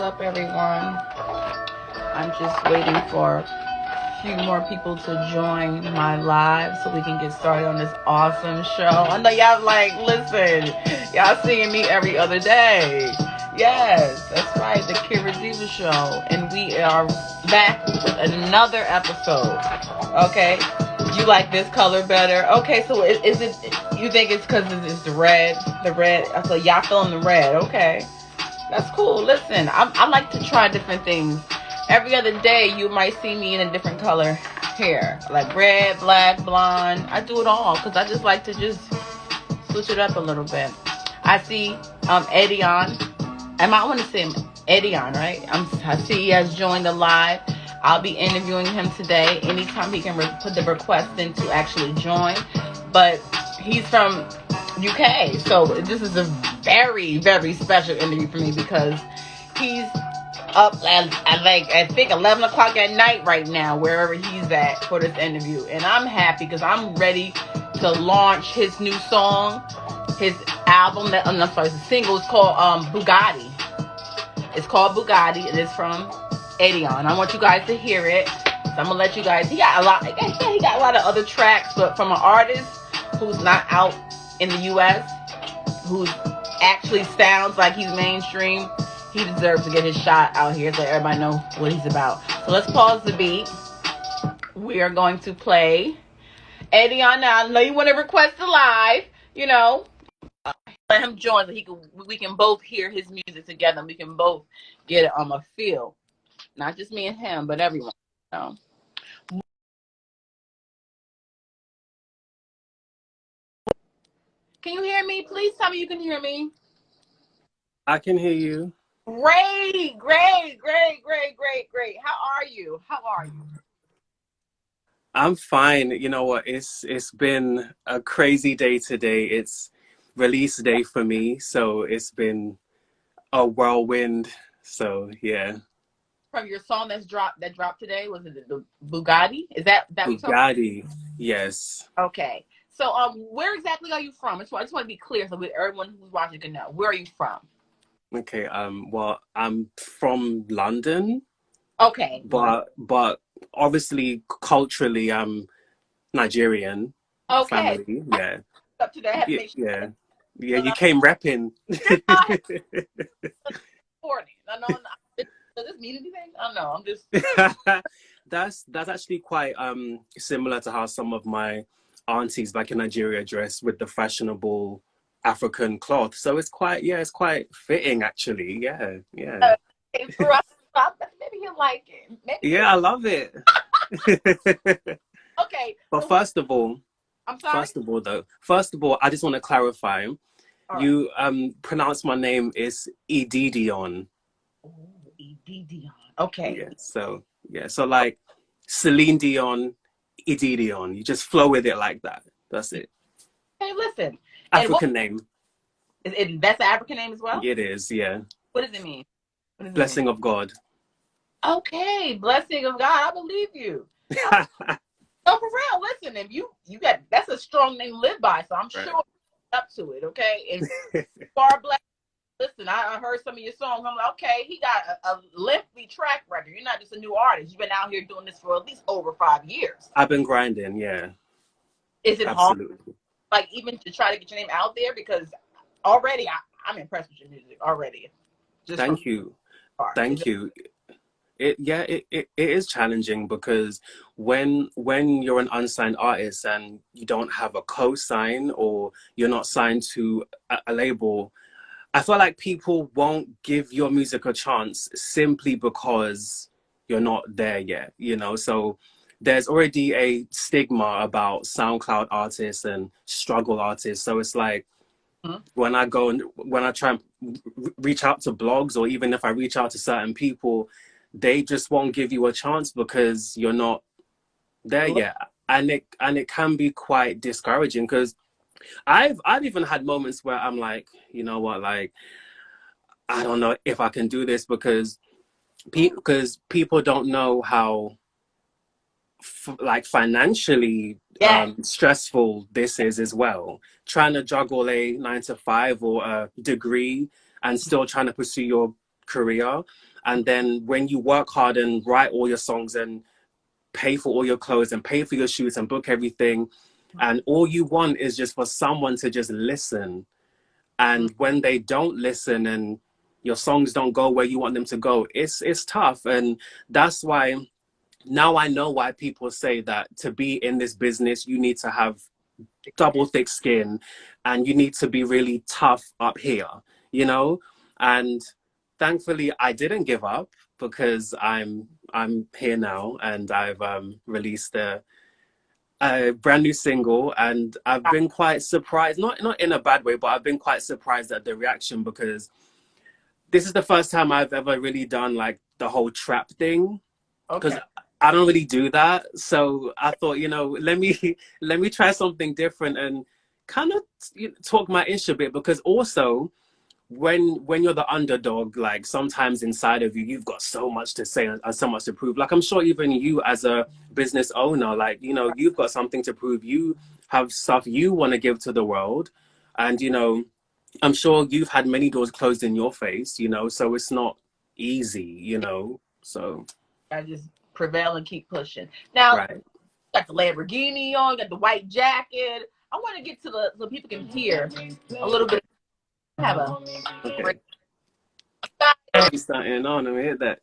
up, everyone? I'm just waiting for a few more people to join my live so we can get started on this awesome show. I know y'all like, listen, y'all seeing me every other day. Yes, that's right, the Kira Deevah Show. And we are back with another episode. Okay? You like this color better? Okay, so is it, you think it's because it's the red? The red? So y'all feeling the red. Okay. That's cool. Listen, I like to try different things. Every other day, you might see me in a different color hair. Like red, black, blonde. I do it all because I just like to just switch it up a little bit. I see Edidion. I might want to say Edidion, right? I see he has joined the live. I'll be interviewing him today. Anytime he can put the request in to actually join. But he's from UK, so this is a very, very special interview for me because he's up at like I think 11 o'clock at night right now, wherever he's at for this interview, and I'm happy because I'm ready to launch his new song, his album. I'm sorry, it's a single. It's called Bugatti. It's called Bugatti. It is from Edidion. I want you guys to hear it. So I'm gonna let you guys. He got a lot of other tracks, but from an artist who's not out in the U.S., who actually sounds like he's mainstream, he deserves to get his shot out here so everybody know what he's about. So let's pause the beat. We are going to play Edidion. Now I know you want to request a live, let him join so we can both hear his music together and we can both get it on a feel. Not just me and him, but everyone. So. Can you hear me? Please tell me you can hear me. I can hear you. Great. How are you? I'm fine. You know what? It's been a crazy day today. It's release day for me, so it's been a whirlwind. So yeah. From your song that dropped today, was it the Bugatti? Is that Bugatti? Yes. Okay. So where exactly are you from? I just want to be clear so that everyone who's watching can know. Where are you from? Okay. Well, I'm from London. Okay. But obviously culturally, I'm Nigerian. Okay. Family. Yeah. Up to that. Yeah. You came repping. I know. Does this mean anything? I don't know. I'm just. That's actually quite similar to how some of my aunties back in Nigeria dress with the fashionable African cloth. So it's quite fitting actually. Yeah. For us, maybe you like it. Maybe I love it. Okay. But first of all, I'm sorry. First of all, I just want to clarify. All you pronounce my name is Edidion. Oh, Edidion. Okay. So like Celine Dion, Edidion. You just flow with it like that. That's it. Hey, listen. African name. That's an African name as well? It is, yeah. What does it mean? Blessing of God. Okay, blessing of God. I believe you. No, for real. Listen, if you got, that's a strong name to live by, so I'm sure up to it. Okay, and far black. Listen, I heard some of your songs. I'm like, okay, he got a lengthy track record. You're not just a new artist. You've been out here doing this for at least over 5 years. I've been grinding, yeah. Is it hard, like even to try to get your name out there? Because already I'm impressed with your music already. Thank you. It is challenging because when you're an unsigned artist and you don't have a co-sign or you're not signed to a label, I feel like people won't give your music a chance simply because you're not there yet, So there's already a stigma about SoundCloud artists and struggle artists. So it's like, when I try and reach out to blogs, or even if I reach out to certain people, they just won't give you a chance because you're not there yet. And it can be quite discouraging because I've even had moments where I'm like, you know what, like, I don't know if I can do this because people don't know how financially stressful this is as well. Trying to juggle a 9 to 5 or a degree and still trying to pursue your career. And then when you work hard and write all your songs and pay for all your clothes and pay for your shoots and book everything, and all you want is just for someone to just listen. And when they don't listen and your songs don't go where you want them to go, it's tough. And that's why now I know why people say that to be in this business, you need to have double thick skin and you need to be really tough up here, you know? And thankfully I didn't give up because I'm here now, and I've released a brand new single, and I've been quite surprised, not in a bad way, but I've been quite surprised at the reaction, because this is the first time I've ever really done like the whole trap thing, because I don't really do that. So I thought, let me try something different and kind of talk my ish a bit, because also when you're the underdog, like sometimes inside of you, you've got so much to say and so much to prove. Like I'm sure even you as a business owner, like, you've got something to prove. You have stuff you want to give to the world. And, I'm sure you've had many doors closed in your face, so it's not easy, so. I just prevail and keep pushing. Now, Right. got the Lamborghini on, got the white jacket. I want to get to so people can hear a little bit. Have a Okay. Starting on, I mean, that,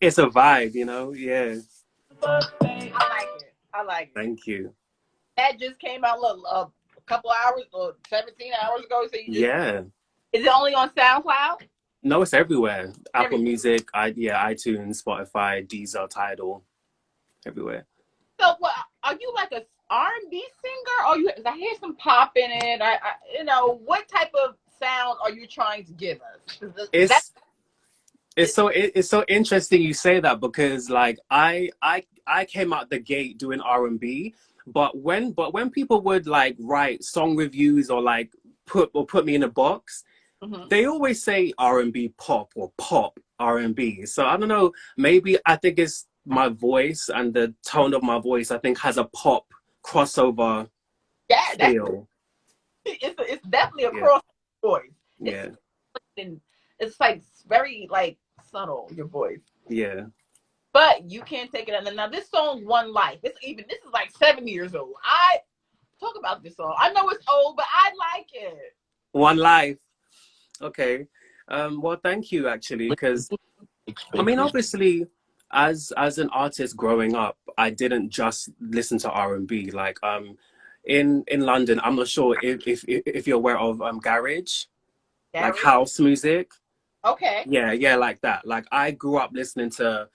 it's a vibe, yeah. I like it. Thank you. That just came out a couple hours or 17 hours ago. So yeah. Is it only on SoundCloud? No, it's everywhere. Apple Music, iTunes, Spotify, Deezer, Tidal, everywhere. So, what are you, like a R&B singer, or I hear some pop in it? What type of sound are you trying to give us? It's so interesting you say that, because like I came out the gate doing R&B, but when people would like write song reviews or like put me in a box, they always say R&B pop or pop R&B. So I don't know, maybe I think it's my voice and the tone of my voice, I think, has a pop crossover feel. It's definitely a crossover voice. Yeah. It's like very like subtle, your voice. Yeah. But you can't take it under. Now this song, One Life, this is like 7 years old. I talk about this song. I know it's old, but I like it. One Life. Okay. Well, thank you, actually, because I mean, obviously, as an artist growing up, I didn't just listen to R&B. Like in London, I'm not sure if you're aware of garage, like house music. Okay. Yeah, like that. Like I grew up listening to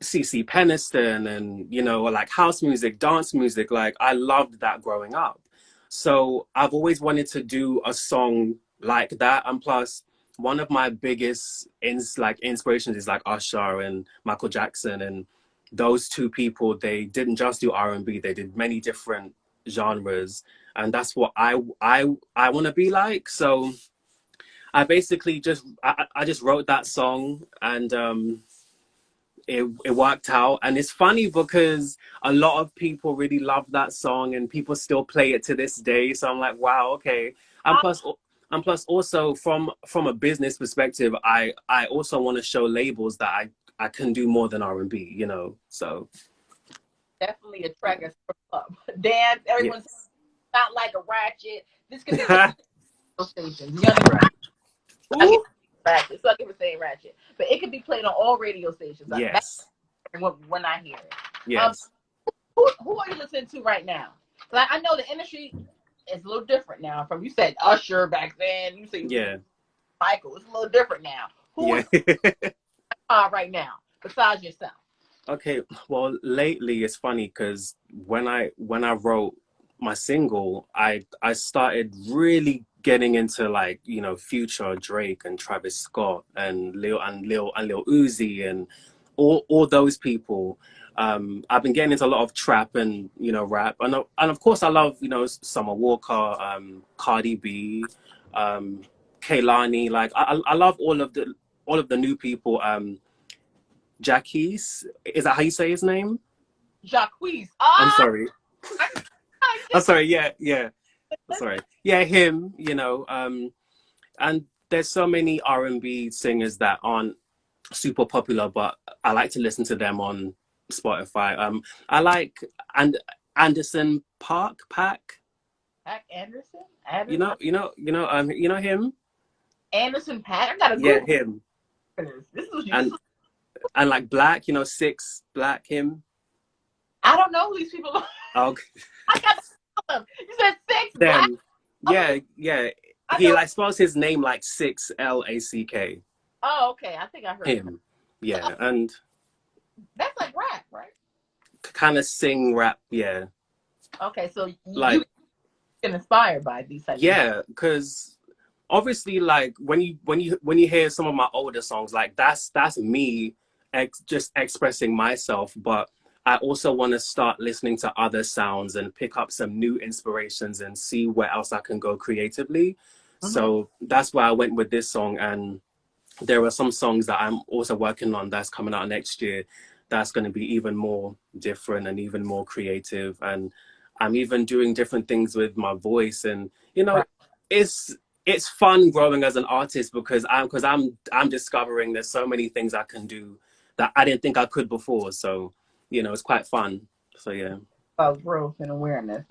CC Peniston and or like house music, dance music. Like I loved that growing up. So I've always wanted to do a song like that. And plus, one of my biggest inspirations is like Usher and Michael Jackson, and those two people, they didn't just do R&B, they did many different genres, and that's what I want to be like. So I basically just wrote that song, and it worked out. And it's funny because a lot of people really love that song and people still play it to this day. So I'm like, wow, okay. And plus also from a business perspective, I also want to show labels that I can do more than R&B, so. Definitely a track of dance. Everyone's not like a ratchet. This could be stations. Ratchet. So I give it saying ratchet, but it could be played on all radio stations. Yes. When I hear it. Yes. Who are you listening to right now? Because I know the industry is a little different now. From, you said Usher back then. You said Michael. It's a little different now. Who is right now besides yourself? Okay. Well, lately it's funny because when I wrote my single, I started really getting into like Future, Drake, and Travis Scott, and Lil Uzi, and all those people. I've been getting into a lot of trap and rap, and of course I love Summer Walker, Cardi B, Kehlani. Like I love all of the new people. Jacquees, is that how you say his name? Jacquees. I'm sorry. I'm sorry. Yeah. Sorry. Yeah, him. And there's so many R&B singers that aren't super popular, but I like to listen to them on Spotify. I like and Anderson Pack. Pack Anderson? You know him. Anderson Pack? I gotta Yeah, Google him. this. And like Black, Six Black, him. I don't know who these people are. Okay. I got them. You said Six Black? Them. Yeah, yeah. I He know. like spells his name like Lack. Oh, okay. I think I heard Him. Yeah, and that's like rap, right? kind of sing rap, yeah. Okay, so Like, you get inspired by these types of yeah, because obviously, like when you hear some of my older songs, like that's me just expressing myself, but I also want to start listening to other sounds and pick up some new inspirations and see where else I can go creatively. So that's why I went with this song, and there are some songs that I'm also working on that's coming out next year that's going to be even more different and even more creative, and I'm even doing different things with my voice. And right. it's fun growing as an artist because I'm discovering there's so many things I can do that I didn't think I could before. So it's quite fun. So yeah. About growth and awareness.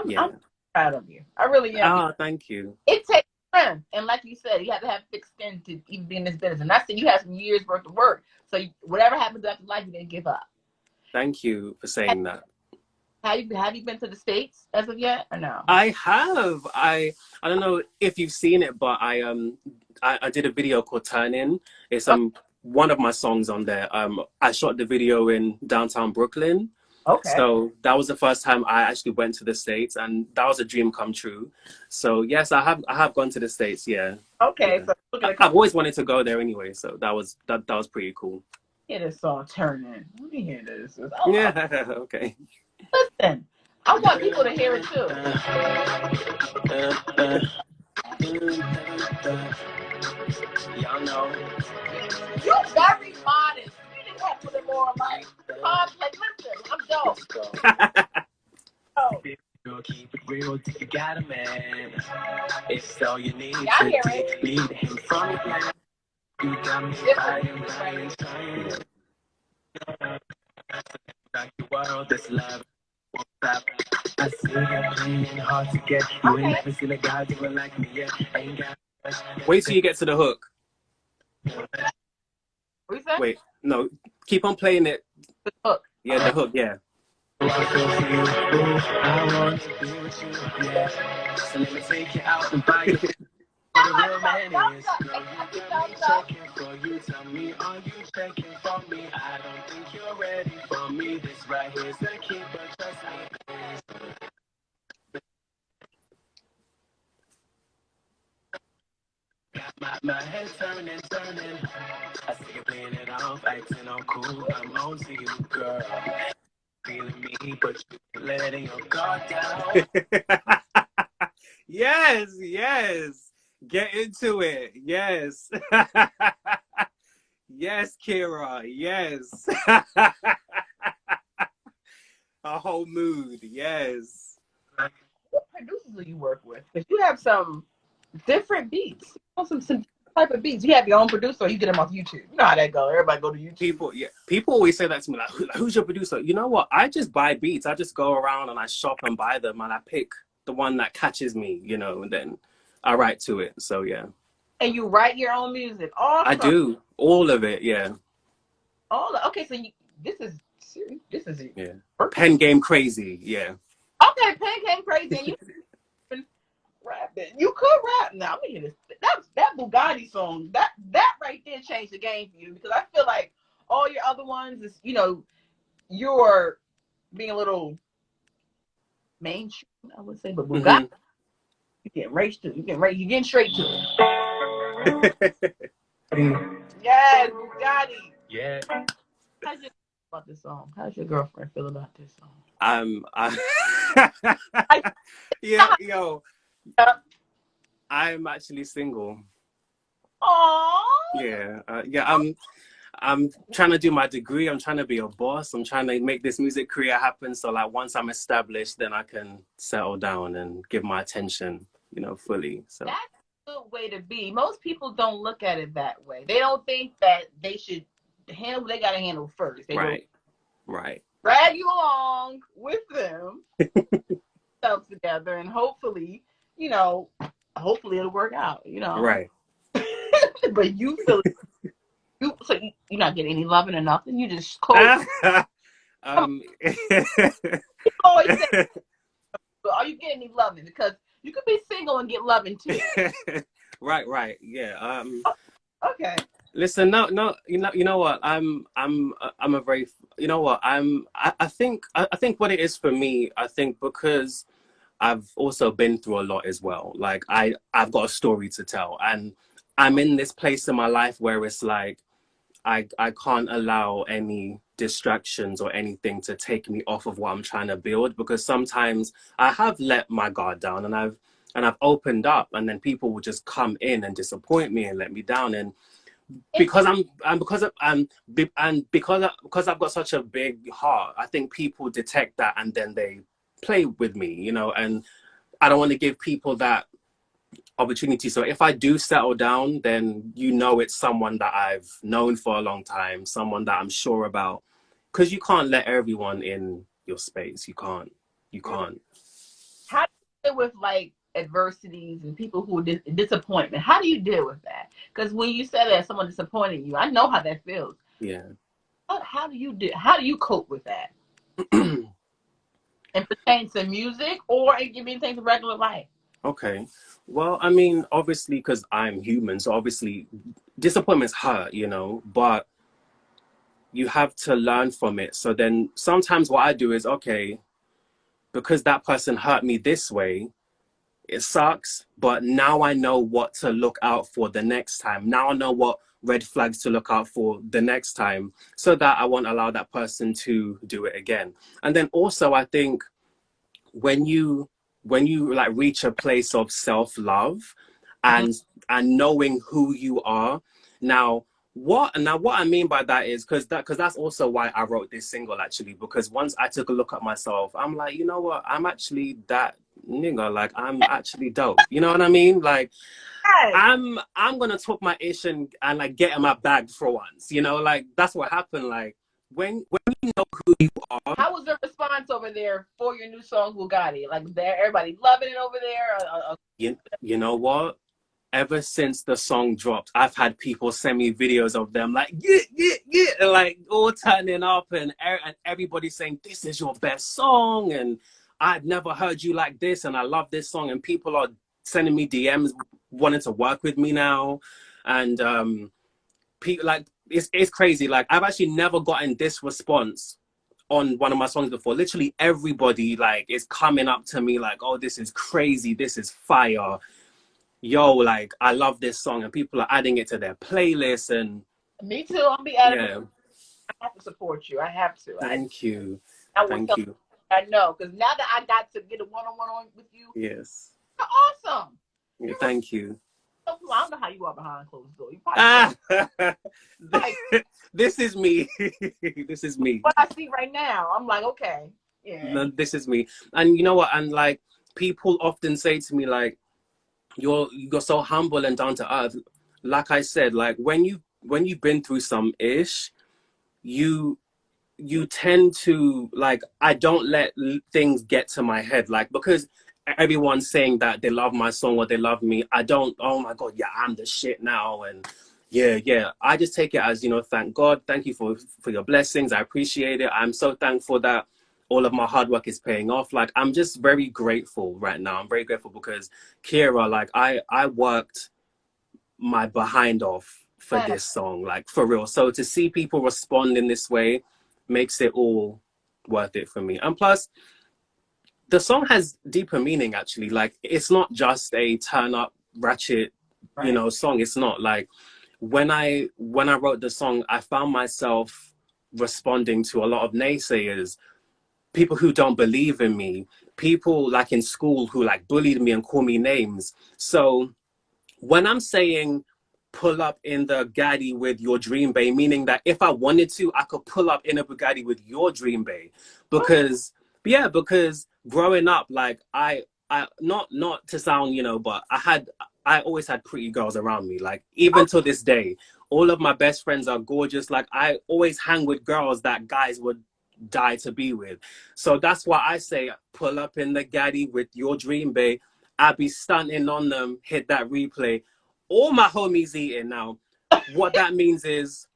Yeah. I'm proud of you. I really am. Ah, thank you. It takes time, and like you said, you have to have thick skin to even be in this business. And I said you have some years worth of work. So whatever happens after life, you didn't give up. Thank you for saying that. Have you been to the States as of yet or no? I have. I don't know if you've seen it, but I did a video called Turn In. It's one of my songs on there. I shot the video in downtown Brooklyn. Okay. So that was the first time I actually went to the States, and that was a dream come true. So yes, I have gone to the States, yeah. Okay, Yeah. so look at I've always wanted to go there anyway, so that was pretty cool. hear this song Turn In. Let me hear this. Yeah, okay. Listen, I want people to hear it too. Y'all know. You're very modest. You didn't have to put it more like complex. Listen, I'm dope. Oh. Keep it real till you got a man. It's all you need I hear to it. lead him from your plan. You got me flying, trying. Like the world that's love. I see you playing hard to get. You ain't never seen a guy do it like me yet. Ain't got. Wait till you get to the hook. Wait, no, keep on playing it. The hook. Yeah, the hook, yeah. I want to be with you, yeah. So let me take you out and buy you. The real man is. Checking for you. Tell me, are you checking for me? I don't think you're ready for me. This right here's the key, but trust me. Got my head turning. I see you playing it off, acting all cool. I'm on to you, girl. Feeling me, but you letting your guard down. Yes. Get into it. Yes. Yes, Kira. Yes. A whole mood. Yes. What producers do you work with? Because you have some different beats. Some type of beats. You have your own producer, or you get them off YouTube. You know how that go. Everybody go to YouTube. People always say that to me, like, who's your producer? You know what? I just buy beats. I just go around and I shop and buy them, and I pick the one that catches me, and then I write to it. So yeah. And you write your own music. Awesome. I do all of it. Yeah. Okay, so this is yeah. Pen game crazy. Yeah. Okay, pen game crazy. And you rapping. You could rap. Now let me hear this. That Bugatti song. That right there changed the game for you, because I feel like all your other ones is you're being a little mainstream, I would say, but Bugatti, you getting straight to it. Yes, Bugatti. Yeah. How's your about this song? How's your girlfriend feel about this song? Yo, I'm actually single. Aww. Yeah. I'm trying to do my degree. I'm trying to be a boss. I'm trying to make this music career happen. So like once I'm established, then I can settle down and give my attention, fully. So that's a good way to be. Most people don't look at it that way. They don't think that they should handle what they got to handle first. They Right. will Right. drag you along with them, selves together, and hopefully, you know, hopefully it'll work out, you know. Right. But you feel so you're not getting any loving or nothing. You just close. um You always say, but are you getting any loving? Because you could be single and get loving too. right. Yeah. Okay. Listen, no, you know what? I'm a very, you know what? I think what it is for me, I think because I've also been through a lot as well. Like I've got a story to tell, and I'm in this place in my life where it's like I can't allow any distractions or anything to take me off of what I'm trying to build, because sometimes I have let my guard down and I've opened up, and then people will just come in and disappoint me and let me down. And because because I've got such a big heart, I think people detect that and then they play with me, you know, and I don't want to give people that opportunity. So if I do settle down, then you know it's someone that I've known for a long time, someone that I'm sure about, because you can't let everyone in your space. You can't. How do you deal with like adversities and people who disappointment? How do you deal with that? Because when you say that someone disappointed you, I know how that feels. Yeah. How do you cope with that? And pertain to music or it give anything to regular life? Okay. Well, I mean, obviously, because I'm human, so obviously disappointments hurt, you know, but you have to learn from it. So then sometimes what I do is, okay, because that person hurt me this way, it sucks, but now I know what to look out for the next time. Now I know what red flags to look out for the next time, so that I won't allow that person to do it again. And then also, I think when you like reach a place of self-love Mm-hmm. and knowing who you are, now what I mean by that is because that's also why I wrote this single, actually, because once I took a look at myself, I'm like, you know what, I'm actually that nigga, like I'm actually dope, you know what I mean? Like Yes. I'm gonna talk my ish and like get in my bag for once, you know, like that's what happened. Like when you know who you are. How was the response over there for your new song Bugatti? Like there, everybody loving it over there. You know what? Ever since the song dropped, I've had people send me videos of them like, yeah, like all turning up and everybody saying, this is your best song. And I've never heard you like this. And I love this song. And people are sending me DMs wanting to work with me now. And people like, it's crazy. Like I've actually never gotten this response on one of my songs before. Literally everybody like is coming up to me like, oh, this is crazy. This is fire. Yo, like I love this song, and people are adding it to their playlist. And Me too. I'll be at it. yeah, I have to support you. I have to. thank you. I will Thank tell you. you, I know because now that I got to get a one-on-one on with you, Yes. you're awesome. Yeah, thank you. I don't know how you are behind closed doors. You probably Ah, like this is me. This is me. what I see right now. I'm like, okay, yeah. No, this is me. And you know what? And like people often say to me like, you're so humble and down to earth. Like I said, like when you've been through some ish, you tend to like, I don't let things get to my head, like because everyone's saying that they love my song or they love me, I don't, oh my god, yeah, I'm the shit now. And yeah, I just take it as, you know, thank God, thank you for your blessings, I appreciate it, I'm so thankful that all of my hard work is paying off. Like I'm just very grateful right now. I'm very grateful because Kira, like I worked my behind off for this song, like for real. So to see people respond in this way makes it all worth it for me. And plus, the song has deeper meaning, actually. Like it's not just a turn up ratchet, Right. you know, song. It's not like when I wrote the song, I found myself responding to a lot of naysayers, people who don't believe in me, people like in school who like bullied me and call me names. So when I'm saying pull up in the Bugatti with your dream bay, meaning that if I wanted to, I could pull up in a Bugatti with your dream bay. Because growing up, like I not to sound, you know, but I always had pretty girls around me. Like even to this day, all of my best friends are gorgeous. Like, I always hang with girls that guys would die to be with. So that's why I say, pull up in the Gaddy with your dream, babe. I be stunting on them, hit that replay. All my homies eating now. What that means is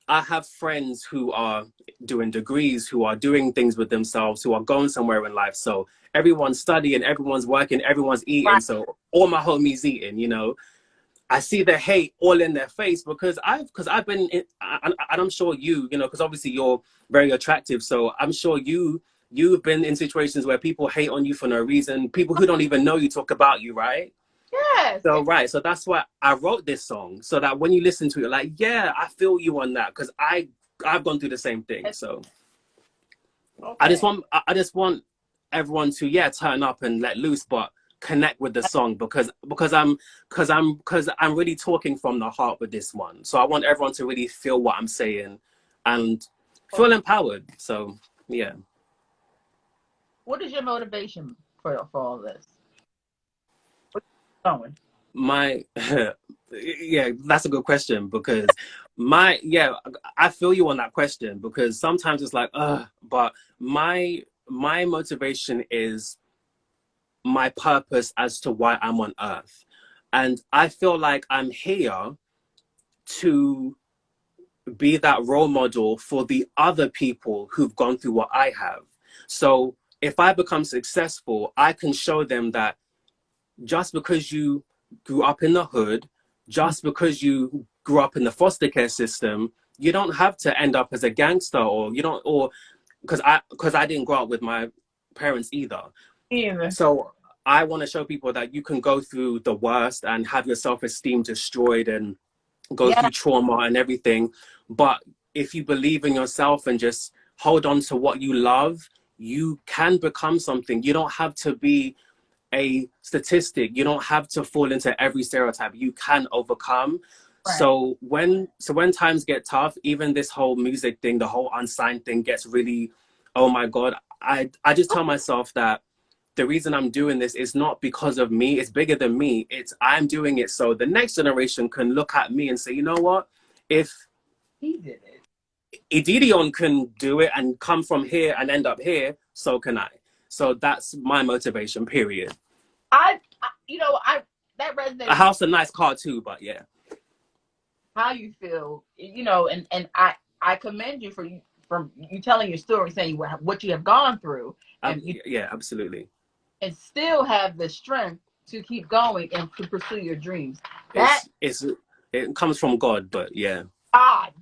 I have friends who are doing degrees, who are doing things with themselves, who are going somewhere in life. So everyone's studying, everyone's working, everyone's eating. Right. So all my homies eating, you know. I see the hate all in their face because I've been in, and I'm sure you know, because obviously you're very attractive. So I'm sure you've been in situations where people hate on you for no reason. People who don't even know you talk about you, right? Yes. So right, so that's why I wrote this song, so that when you listen to it, like, yeah, I feel you on that, because I've gone through the same thing. So Okay. I just want everyone to, yeah, turn up and let loose, but connect with the song, because I'm really talking from the heart with this one. So I want everyone to really feel what I'm saying and feel empowered. So yeah. What is your motivation for all this? What's going? My yeah, that's a good question, because I feel you on that question, because sometimes it's like, but my motivation is my purpose as to why I'm on earth. And I feel like I'm here to be that role model for the other people who've gone through what I have. So if I become successful, I can show them that just because you grew up in the hood, just because you grew up in the foster care system, you don't have to end up as a gangster, or you don't, or because I didn't grow up with my parents either. Either. So I want to show people that you can go through the worst and have your self-esteem destroyed and go Yeah. through trauma and everything. But if you believe in yourself and just hold on to what you love, you can become something. You don't have to be a statistic. You don't have to fall into every stereotype. You can overcome. Right. So when times get tough, even this whole music thing, the whole unsigned thing gets really, oh my God, I just tell myself that the reason I'm doing this is not because of me. It's bigger than me. I'm doing it so the next generation can look at me and say, you know what? If He did it. Edidion can do it and come from here and end up here, so can I. So that's my motivation, period. That resonates. A house, a nice car too, but yeah. How you feel, and I commend you for you telling your story, saying what you have gone through, and Yeah, absolutely. and still have the strength to keep going and to pursue your dreams. It comes from God, but yeah.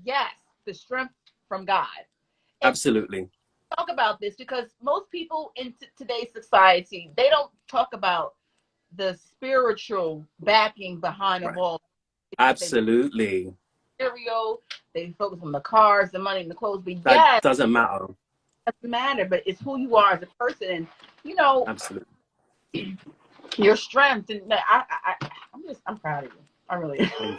Yes, the strength from God. And Absolutely. talk about this, because most people in today's society, they don't talk about the spiritual backing behind of Right. all. Absolutely. Material, they focus on the cars, the money, and the clothes. But That yes, doesn't matter. it doesn't matter. But it's who you are as a person, and Absolutely. your strength. And I'm proud of you. I really am.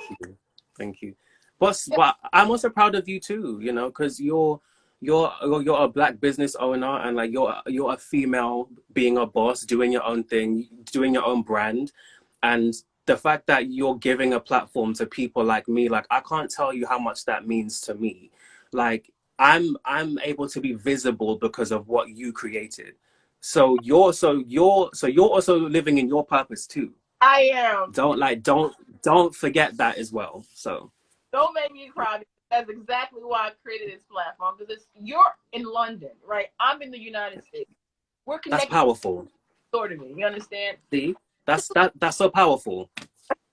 Thank you. But I'm also proud of you too, you know, because you're a Black business owner, and like you're a female being a boss, doing your own thing, doing your own brand. And the fact that you're giving a platform to people like me, like, I can't tell you how much that means to me. Like, I'm able to be visible because of what you created. So you're also living in your purpose too. I am. Don't forget that as well. So Don't make me cry, because that's exactly why I created this platform. Because you're in London, right? I'm in the United States. We're that's connected, powerful. sort of me. You understand? See, that's so powerful.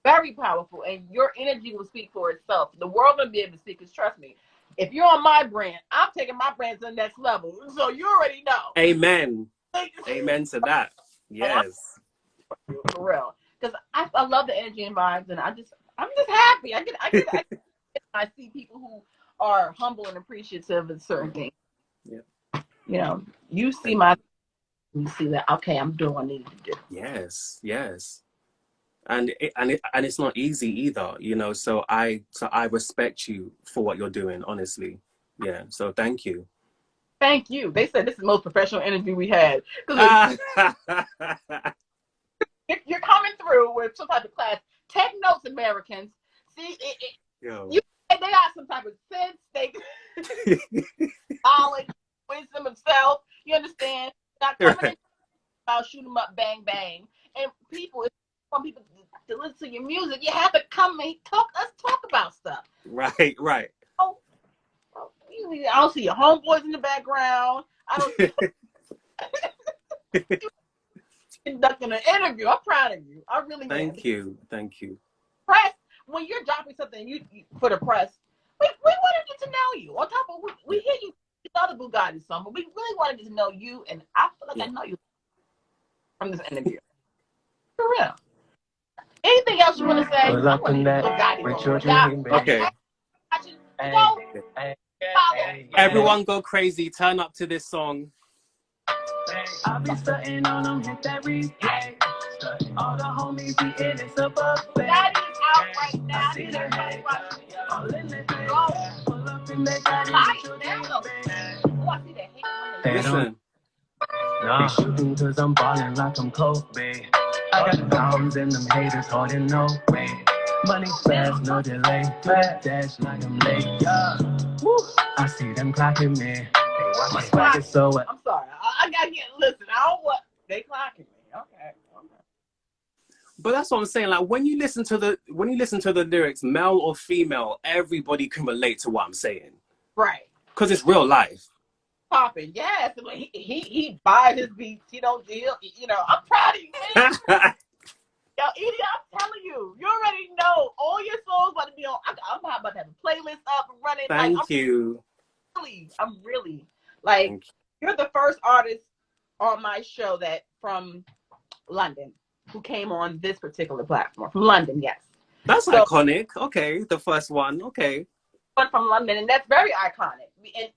Very powerful, and your energy will speak for itself. The world will be able to speak. Because trust me, if you're on my brand, I'm taking my brand to the next level. So you already know. Amen. Amen to that. Yes. For real, because I love the energy and vibes, and I'm just happy. I see people who are humble and appreciative of certain things. Yeah. You see you see that, okay, I'm doing what I need to do. Yes. And it's not easy either, you know. So I respect you for what you're doing, honestly. Yeah. So thank you. Thank you. They said this is the most professional interview we had, because you're coming through with some type of class. Take notes, Americans. See, Yo. They got some type of sense. They knowledge, wisdom of self. You understand? Not coming Right. in about shoot 'em up, bang bang. And people, if you want people to listen to your music, you have to come and talk. Let's talk about stuff. Right. Right. Oh, I don't see your homeboys in the background. I don't see you conducting an interview. I'm proud of you. I really am. Thank you. Thank you. Press, when you're dropping something you for the press, we want to get to know you. On top of we hear you this other Bugatti song, but we really want to get to know you, and I feel like I know you from this interview. For real. Anything else you want to say? Pull up in that with your dream, Okay. Everyone go crazy. Turn up to this song. I'll be stunting on them, hit that replay. All the homies be in it, so buffet. That is out right now. See the hate, all in the day. Go. Pull up in that Light with your down. dream, Oh, I see the hate. They don't Listen. Nah, shooting cause I'm ballin' like I'm Kobe. I got pounds and them haters holding no weight. Money fast, no delay. Dash like I'm late, yeah. Woo. I see them clocking me. My swag is so wet. I'm sorry. I gotta get listen. I don't what they clocking me. Okay. But that's what I'm saying. Like when you listen to the lyrics, male or female, everybody can relate to what I'm saying. Right. Because it's real life. Popping, yes. I mean, he buys his beats. He don't deal. You know, I'm proud of you, man. Yo, Edie, I'm telling you, you already know all your songs about to be on. I'm about to have a playlist up and running. Thank you. I'm really like you're the first artist on my show that from London who came on this particular platform from London. Yes, That's iconic. Okay, the first one. Okay. One from London, and that's very iconic.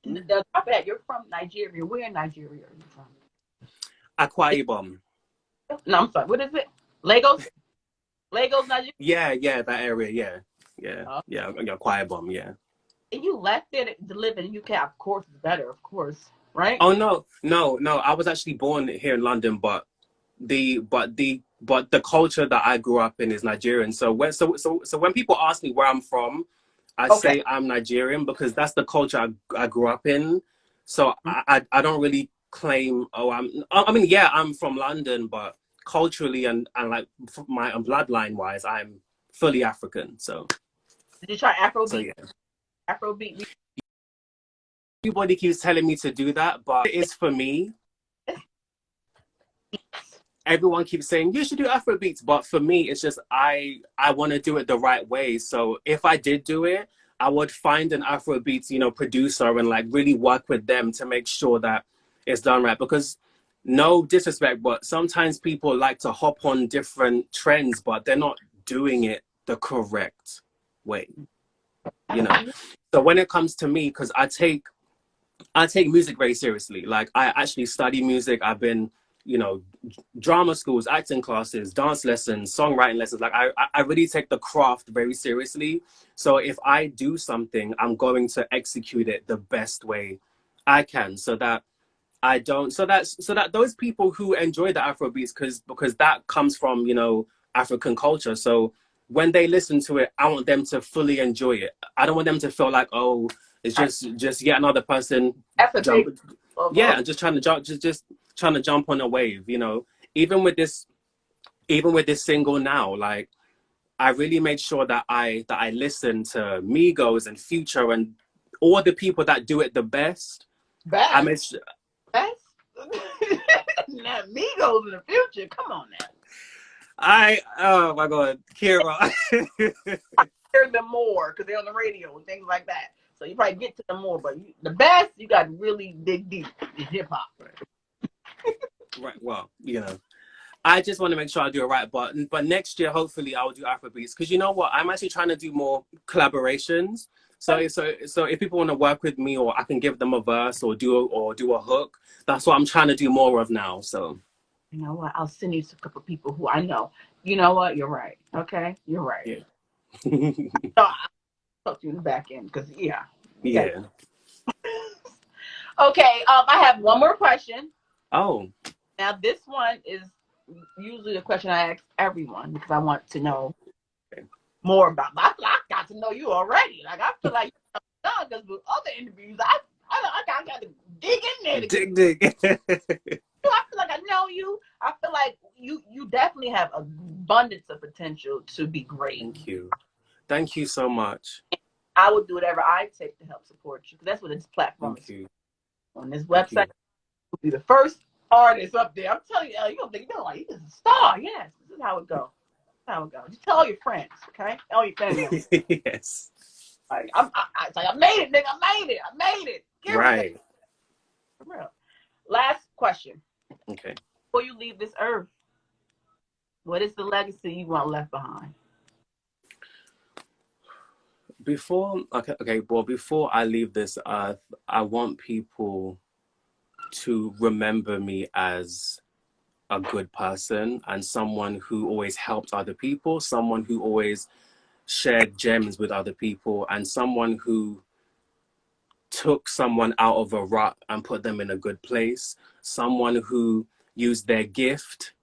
And the top of that, you're from Nigeria. Where in Nigeria are you from? Akwa Ibom. No, I'm sorry. What is it? Lagos? Lagos, Nigeria? Yeah, that area, yeah. Akwa Ibom, yeah. And you left there to live in the UK, of course, it's better, of course, right? Oh no. I was actually born here in London, but the culture that I grew up in is Nigerian. So when people ask me where I'm from, I say I'm Nigerian because that's the culture I grew up in. So I don't really claim, I'm from London, but culturally and like my bloodline wise, I'm fully African. So did you try Afrobeat? So yeah. Afrobeat. Everybody keeps telling me to do that, but it is for me. Everyone keeps saying you should do Afrobeats, but for me, it's just I want to do it the right way. So if I did do it, I would find an Afrobeats, producer and like really work with them to make sure that it's done right. Because no disrespect, but sometimes people like to hop on different trends, but they're not doing it the correct way. So when it comes to me, because I take music very seriously. Like I actually study music. I've been drama schools, acting classes, dance lessons, songwriting lessons. Like I really take the craft very seriously. So if I do something, I'm going to execute it the best way I can, so that those people who enjoy the Afrobeats, because that comes from African culture. So when they listen to it, I want them to fully enjoy it. I don't want them to feel like, oh, it's just yet another person just trying to jump, just trying to jump on a wave. Even with this single now, like I really made sure that I listen to Migos and Future and all the people that do it the best. I made sure. Best? Now, Migos in the Future, come on now. Oh my God, Kira. Hear them more because they're on the radio and things like that. So you probably get to them more, but the best, you got to really dig deep in hip hop. Right. Well, I just want to make sure I do it right. But next year, hopefully, I'll do Afrobeats because you know what? I'm actually trying to do more collaborations. So if people want to work with me, or I can give them a verse or do a hook, that's what I'm trying to do more of now. So. You know what? I'll send you to a couple of people who I know. You know what? You're right. Okay? You're right. Yeah. So I'll talk to you in the back end because, yeah. Yeah. Okay. I have one more question. Oh. Now, this one is usually the question I ask everyone because I want to know more about. I feel like I got to know you already. Like I feel like you're done because with other interviews, I got to dig in there. Dig. I feel like I know you. I feel like you definitely have abundance of potential to be great. Thank you so much. I would do whatever I take to help support you, because that's what this platform is. On this website, you'll be the first artist up there. I'm telling you, you're gonna think, like, he's a star. Yes, this is how it goes. How it goes. Just tell all your friends, okay? All your family. Yes. Like, it's like, I made it, nigga. I made it. Right. For real. Last question. Okay. Before you leave this earth, what is the legacy you want left behind? Before I leave this earth, I want people to remember me as a good person and someone who always helped other people, someone who always shared gems with other people, and someone who took someone out of a rut and put them in a good place, someone who used their gift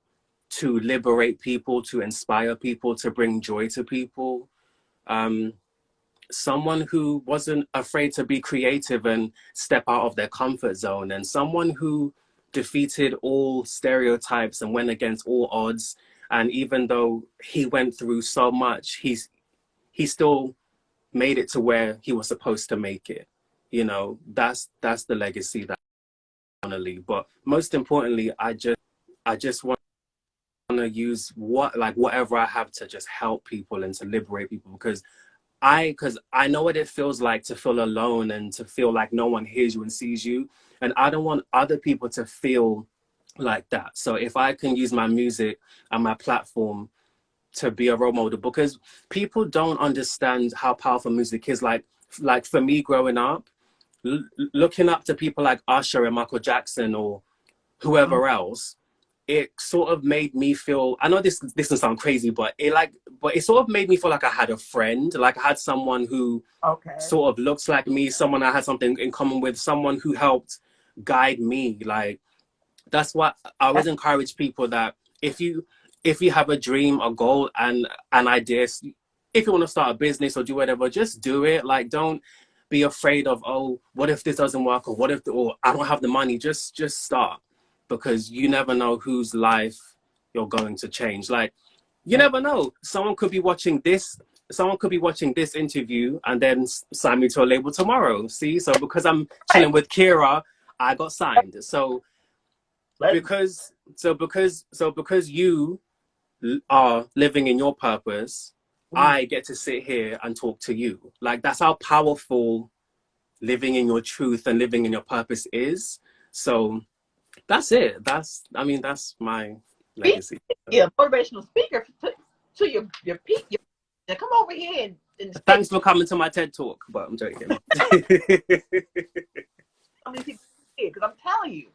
to liberate people, to inspire people, to bring joy to people. Someone who wasn't afraid to be creative and step out of their comfort zone, and someone who defeated all stereotypes and went against all odds. And even though he went through so much, he still made it to where he was supposed to make it. You know, that's the legacy that I want to leave. But most importantly, I just want to use whatever I have to just help people and to liberate people, because I know what it feels like to feel alone and to feel like no one hears you and sees you. And I don't want other people to feel like that. So if I can use my music and my platform to be a role model, because people don't understand how powerful music is. Like for me growing up, looking up to people like Usher and Michael Jackson or whoever else, it sort of made me feel, I know this doesn't sound crazy, but it sort of made me feel like I had a friend, like I had someone who sort of looks like me, someone I had something in common with, someone who helped guide me. Like, that's what I always encourage people, that if you have a dream, a goal, and an idea, if you want to start a business or do whatever, just do it. Like, don't be afraid of, oh, what if this doesn't work, or or I don't have the money. Just start, because you never know whose life you're going to change. Like, you never know. Someone could be watching this interview and then sign me to a label tomorrow. See, so because I'm chilling with Kira, I got signed. So because you are living in your purpose, I get to sit here and talk to you. Like, that's how powerful living in your truth and living in your purpose is. So that's it. That's my legacy. Yeah, motivational speaker to your peak. Come over here and thanks for coming to my TED Talk, but I'm joking. How many people here? Because I'm telling you,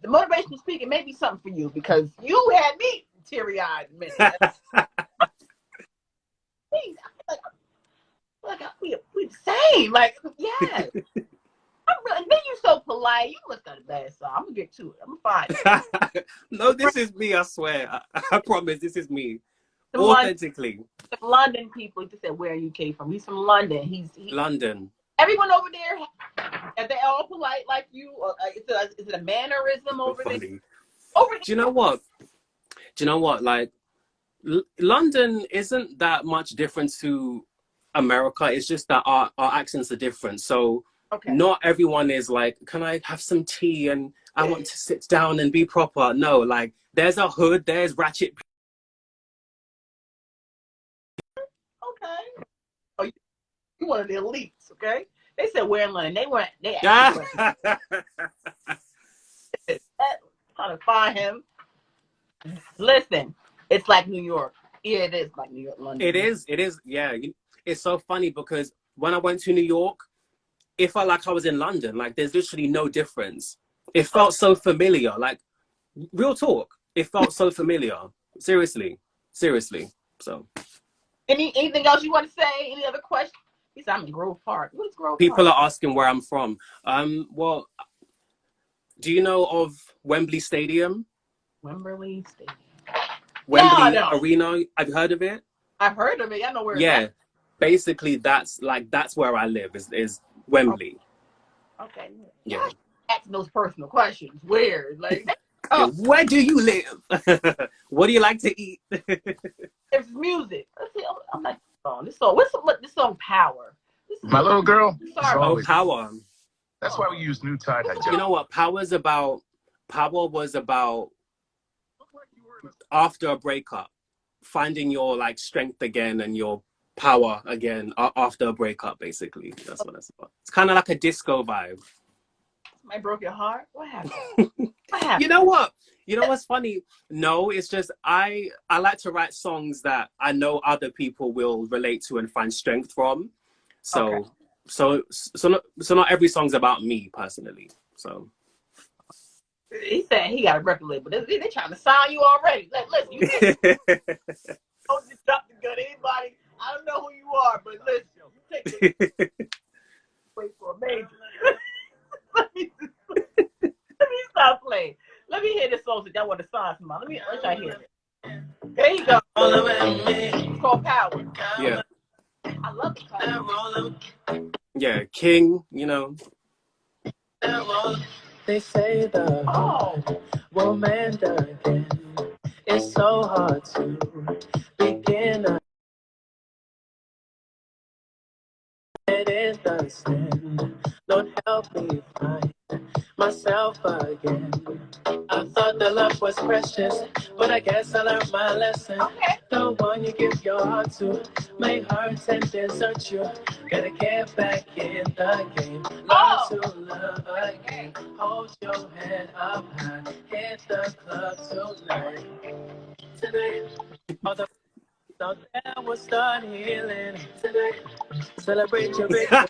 the motivational speaker may be something for you, because you had me teary-eyed a minute. Like we the same. Like, yes. And then you're so polite. You must got a bad song. I'm gonna get to it. I'm gonna find it. No, this is me. I swear. I promise. This is me. Some authentically. London people. He just said, "Where you came from?" He's from London. He's London. Everyone over there, are they all polite like you? Or is it a mannerism over there? Do you know what? Like, London isn't that much different to America. It's just that our accents are different. So not everyone is like, can I have some tea and I want to sit down and be proper. No, like, there's a hood, there's ratchet. Okay. Oh, you one of the elites, okay? They said we're in London. They actually trying to find him. Listen, it's like New York. Yeah, it is like New York, London. It is. Yeah. It's so funny, because when I went to New York, it felt like I was in London. Like, there's literally no difference. It felt so familiar. Like, real talk. It felt so familiar. Seriously. So. Anything else you want to say? Any other questions? He said, I'm in Grove Park. What is Grove Park? People are asking where I'm from. Well, do you know of Wembley Stadium? Wembley Stadium. Wembley Arena. Have you heard of it? I've heard of it. I know where it's at. basically that's where I live is Wembley. Okay. Yeah. Asking those personal questions. Weird. Like, Yeah, where do you live? What do you like to eat? it's music. Let's see. I'm like, this song. This song Power. My little girl. Sorry. Oh, Power. That's why we use new Tide Hydro. You know what? Power was about after a breakup, finding your like strength again and your power again after a breakup. Basically, that's what it's about. It's kind of like a disco vibe. I broke your heart. What happened? What happened? You know what? You know what's funny? No, it's just I like to write songs that I know other people will relate to and find strength from. So Okay. so not every song's about me personally. So He said he got a record label. They trying to sign you already. Like, listen, you can't don't just drop the gun. Anybody, I don't know who you are, but listen, you take it. Wait for a major. let me stop playing. Let me hear this song that y'all want to sign somebody. Let y'all hear it. There you go. It's called Power. Yeah. I love the Power. Yeah, King, you know. They say the heart will mend again. It's so hard to begin it in the sin. Lord, help me find myself again. I thought the love was precious, but I guess I learned my lesson. Okay. The one you give your heart to may hurt and desert you. Gotta get back in the game. Learn to love again. Hold your head up high. Hit the club tonight. Tonight, all the out there will start healing. Tonight, celebrate your victory.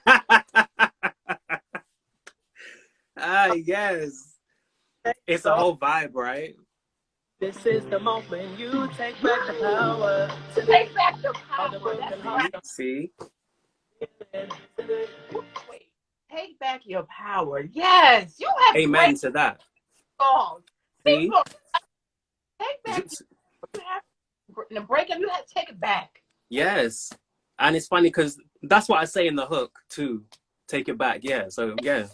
Yes. It's a whole vibe, right? This is the moment you take back the power. Take back the All the power. broken That's hearts. right. See? Wait. Take back your power. Yes. You have Amen great to that. songs. See? Take back. You have the breakup. You have to take it back. Yes. And it's funny because that's what I say in the hook too. Take it back. Yeah. So yeah.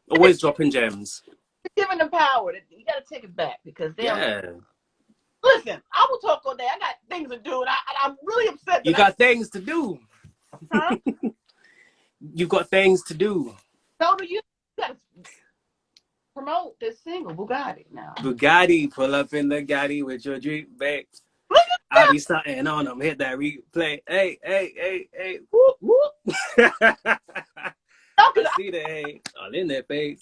Always dropping gems. Giving them power. You got to take it back because they Yeah. Listen, I will talk all day. I got things to do, and I'm really upset. You got things to do. Huh? You've got things to do. So do you. You got to promote this single, Bugatti, now. Bugatti, pull up in the Gotti with your drink back. I be starting on them, hit that replay. Hey, hey, hey, hey, whoop, whoop. I see that, hey, all in that face.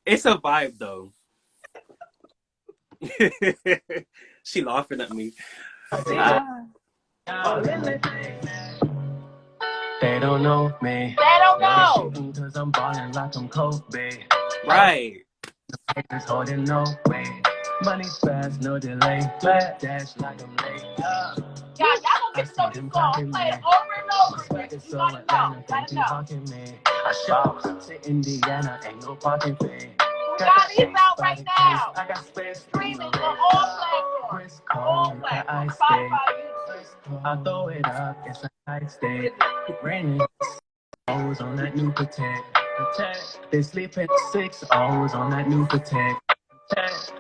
It's a vibe, though. She laughing at me. They don't know me. They don't know. Cause I'm balling like I'm Kobe. Right. Haters holding no weight. Money fast, no delay. Flat dash like I'm late. Yeah, y'all gonna get to know this song. Play it over and over again. You gotta know. Gotta know. I shop to Indiana, ain't no parking fee. Bugatti's out right now. I got space. Streaming on all platforms. All platforms. Spotify, YouTube. I throw it up, it's a nice day. Raining O's on that new Protect. They sleeping 6 O's on that new Protect.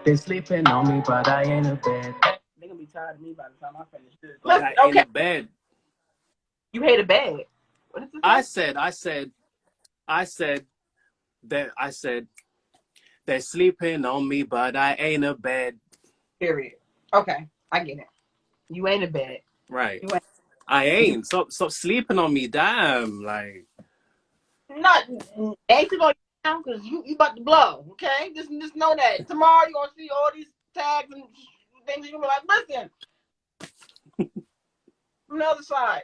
They sleeping on me, but I ain't a bed. They're gonna be tired of me by the time I finish this. Like in Okay. the bed. You hate a bed. What is this? I said they're sleeping on me, but I ain't a bed. Period. Okay, I get it. You ain't a bed. Right. You ain't. I ain't. Stop sleeping on me. Damn. Like. Not ain't on you now because you about to blow. Okay, just know that tomorrow you're gonna see all these tags and things. You're gonna be like, listen, from the other side.